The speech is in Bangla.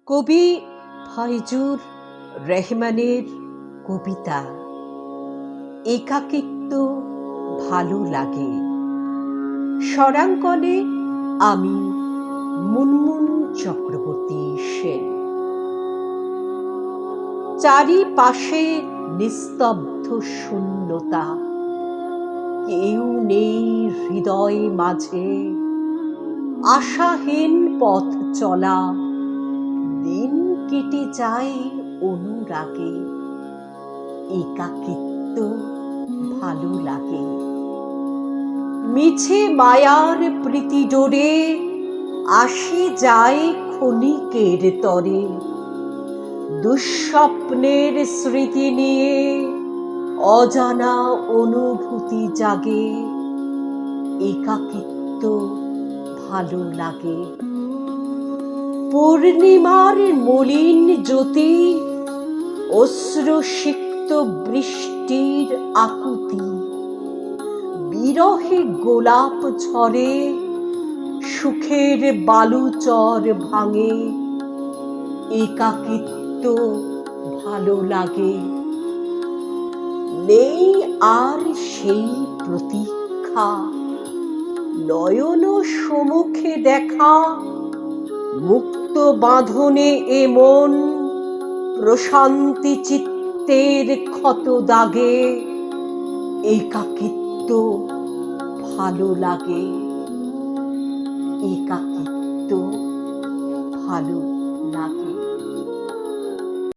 কবি ফয়জুর রহমানের কবিতা একাকিত্ব ভালো লাগে। স্বরাঙ্কনে আমি মুনমুন চক্রবর্তী সেন। চারিপাশে নিস্তব্ধ শূন্যতা, কেউ নেই হৃদয় মাঝে। আশাহীন পথ চলা, দিন কেটে যায় অনুরাগে। একাকিত্ব ভালো লাগে। মিছে মায়ার প্রীতি ডোরে আসি যায় ক্ষণিকের তরে। দুঃস্বপ্নের স্মৃতি নিয়ে অজানা অনুভূতি জাগে। একাকিত্ব ভালো লাগে। পূর্ণিমার মলিন জ্যোতি, অশ্রুসিক্ত বৃষ্টির আকুতি, বিরহে গোলাপ ঝরে, সুখের বালুচর ভাঙে। একাকিত্ব ভালো লাগে। নেই আর সেই প্রতীক্ষা, নয়ন সম্মুখে দেখা। মুক্ত বাঁধনে এ মন, প্রশান্তি চিত্তের ক্ষত দাগে। একাকিত্ব ভালো লাগে। একাকিত্ব ভালো